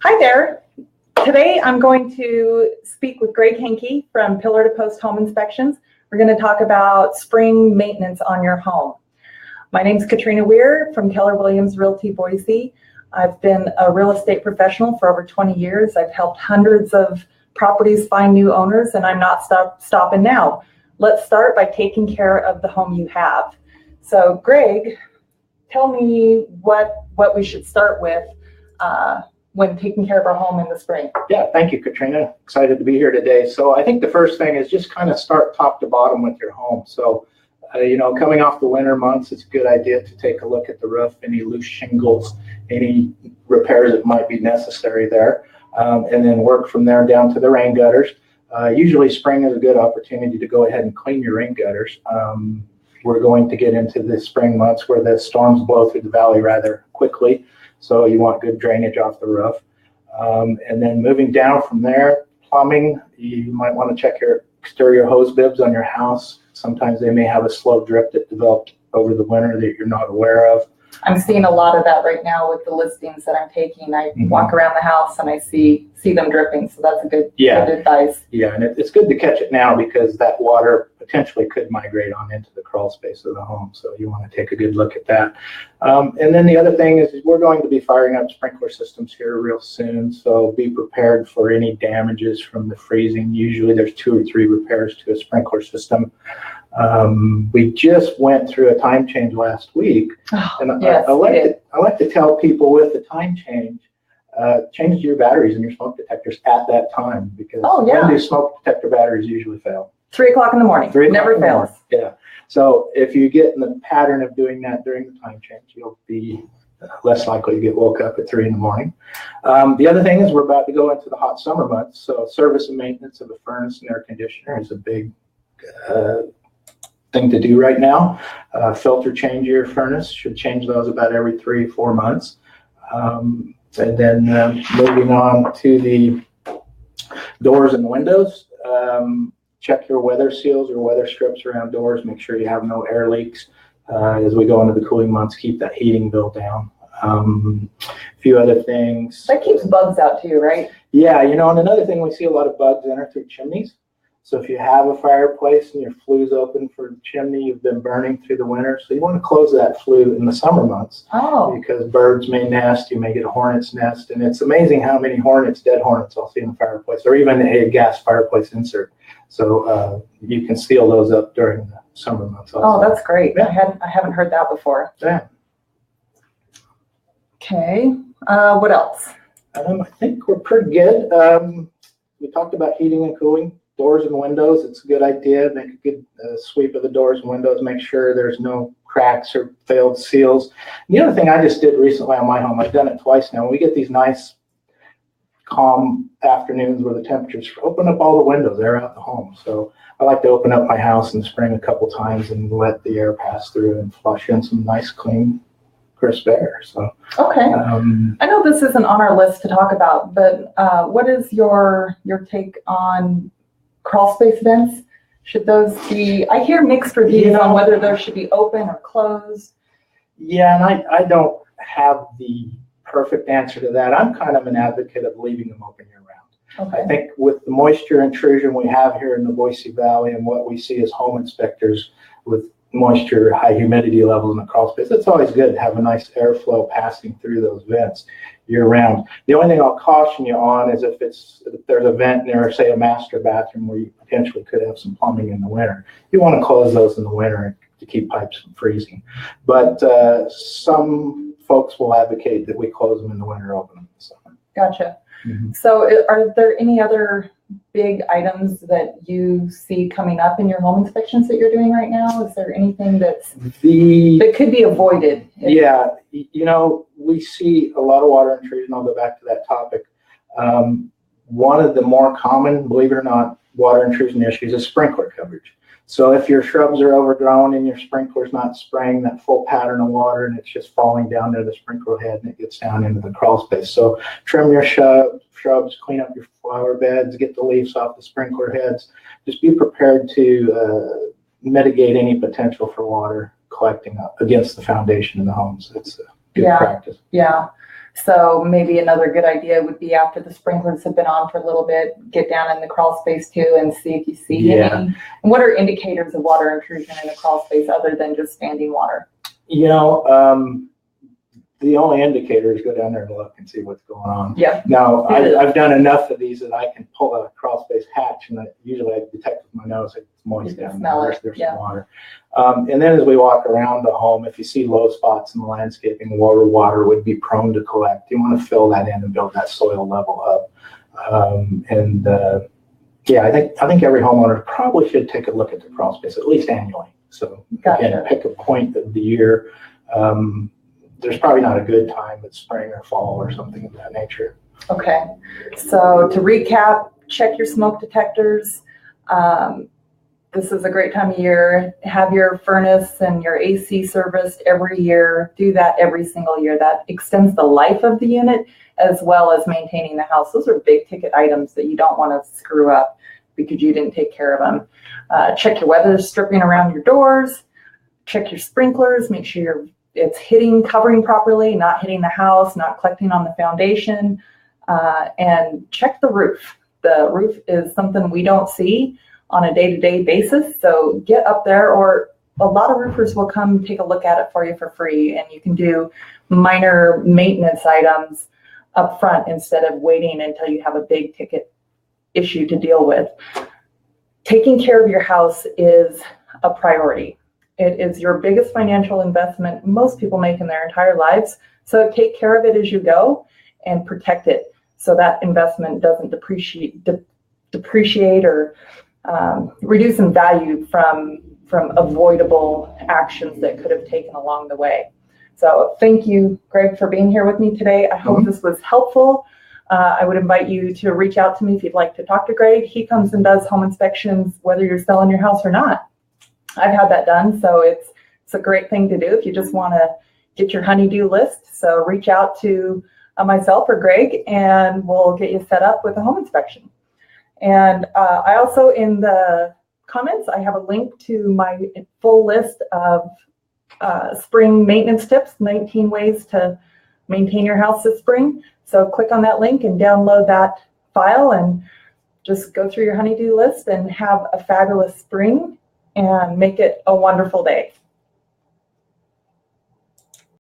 Hi there. Today I'm going to speak with Greg Henke from Pillar to Post Home Inspections. We're going to talk about spring maintenance on your home. My name is Katrina Weir from Keller Williams Realty Boise. I've been a real estate professional for over 20 years. I've helped hundreds of properties find new owners, and I'm not stopping now. Let's start by taking care of the home you have. So Greg, tell me what we should start with when taking care of our home in the spring. Yeah, thank you, Katrina. Excited to be here today. So I think the first thing is just kind of start top to bottom with your home. So, coming off the winter months, it's a good idea to take a look at the roof, any loose shingles, any repairs that might be necessary there, and then work from there down to the rain gutters. Usually spring is a good opportunity to go ahead and clean your rain gutters. We're going to get into the spring months where the storms blow through the valley rather quickly. So you want good drainage off the roof. And then moving down from there, plumbing, you might want to check your exterior hose bibs on your house. Sometimes they may have a slow drip that developed over the winter that you're not aware of. I'm seeing a lot of that right now with the listings that I'm taking. I walk around the house and I see them dripping. So that's a good advice. Yeah, and it's good to catch it now because that water potentially could migrate on into the crawl space of the home. So you want to take a good look at that. And then the other thing is we're going to be firing up sprinkler systems here real soon. So be prepared for any damages from the freezing. Usually there's 2 or 3 repairs to a sprinkler system. We just went through a time change last week, and I like to tell people with the time change, change your batteries and your smoke detectors at that time because when do smoke detector batteries usually fail? 3 o'clock in the morning. Never fails. Yeah. So if you get in the pattern of doing that during the time change, you'll be less likely to get woke up at 3 in the morning. The other thing is we're about to go into the hot summer months, so service and maintenance of a furnace and air conditioner is a big thing to do right now. Filter change your furnace, should change those about every 3-4 months. And then moving on to the doors and windows, check your weather seals or weather strips around doors. Make sure you have no air leaks. As we go into the cooling months, keep that heating bill down. A few other things. That keeps bugs out too, right? Yeah, and another thing, we see a lot of bugs enter through chimneys. So if you have a fireplace and your flue's open for the chimney, you've been burning through the winter. So you want to close that flue in the summer months because birds may nest, you may get a hornet's nest. And it's amazing how many dead hornets I'll see in the fireplace or even a gas fireplace insert. So you can seal those up during the summer months also. Oh, that's great. Yeah. I haven't heard that before. Yeah. Okay. What else? I think we're pretty good. We talked about heating and cooling. Doors and windows, it's a good idea. Make a good sweep of the doors and windows. Make sure there's no cracks or failed seals. And the other thing I just did recently on my home, I've done it twice now. When we get these nice, calm afternoons where the temperatures, open up all the windows, air out the home. So I like to open up my house in the spring a couple times and let the air pass through and flush in some nice, clean, crisp air. So okay. I know this isn't on our list to talk about, but what is your take on crawl space vents? Should those be, I hear mixed reviews on whether those should be open or closed. Yeah, and I don't have the perfect answer to that. I'm kind of an advocate of leaving them open year round. Okay. I think with the moisture intrusion we have here in the Boise Valley and what we see as home inspectors with moisture, high humidity levels in the crawl space, it's always good to have a nice airflow passing through those vents year round. The only thing I'll caution you on is if there's a vent near, say, a master bathroom where you potentially could have some plumbing in the winter. You want to close those in the winter to keep pipes from freezing. But some folks will advocate that we close them in the winter, open them in the summer. Gotcha. Mm-hmm. So are there any other big items that you see coming up in your home inspections that you're doing right now? Is there anything that could be avoided? Yeah, we see a lot of water intrusion. I'll go back to that topic. One of the more common, believe it or not, water intrusion issues is sprinkler coverage. So if your shrubs are overgrown and your sprinkler's not spraying that full pattern of water and it's just falling down to the sprinkler head and it gets down into the crawl space. So trim your shrubs, clean up your flower beds, get the leaves off the sprinkler heads. Just be prepared to mitigate any potential for water collecting up against the foundation of the home. So it's a good practice. Yeah. So maybe another good idea would be after the sprinklers have been on for a little bit, get down in the crawl space too and see if you see any. And what are indicators of water intrusion in a crawl space other than just standing water? You know, the only indicator is go down there and look and see what's going on. Yeah. Now, I've done enough of these that I can pull a crawl space hatch, and usually I detect with my nose it's moist down there. There's some water. And then as we walk around the home, if you see low spots in the landscaping where water would be prone to collect, you want to fill that in and build that soil level up. Yeah, I think every homeowner probably should take a look at the crawl space at least annually. So again, pick a point of the year. There's probably not a good time, it's spring or fall or something of that nature. Okay, so to recap, check your smoke detectors. This is a great time of year. Have your furnace and your AC serviced every year. Do that every single year. That extends the life of the unit as well as maintaining the house. Those are big ticket items that you don't want to screw up because you didn't take care of them. Check your weather stripping around your doors. Check your sprinklers. Make sure it's covering properly, not hitting the house, not collecting on the foundation, and check the roof. The roof is something we don't see on a day-to-day basis, so get up there, or a lot of roofers will come take a look at it for you for free, and you can do minor maintenance items up front instead of waiting until you have a big ticket issue to deal with. Taking care of your house is a priority. It is your biggest financial investment most people make in their entire lives. So take care of it as you go and protect it so that investment doesn't depreciate or reduce in value from avoidable actions that could have taken along the way. So thank you, Greg, for being here with me today. I hope this was helpful. I would invite you to reach out to me if you'd like to talk to Greg. He comes and does home inspections whether you're selling your house or not. I've had that done, so it's a great thing to do if you just want to get your honey-do list. So reach out to myself or Greg, and we'll get you set up with a home inspection. And I also, in the comments, I have a link to my full list of spring maintenance tips, 19 ways to maintain your house this spring. So click on that link and download that file and just go through your honey-do list and have a fabulous spring and make it a wonderful day.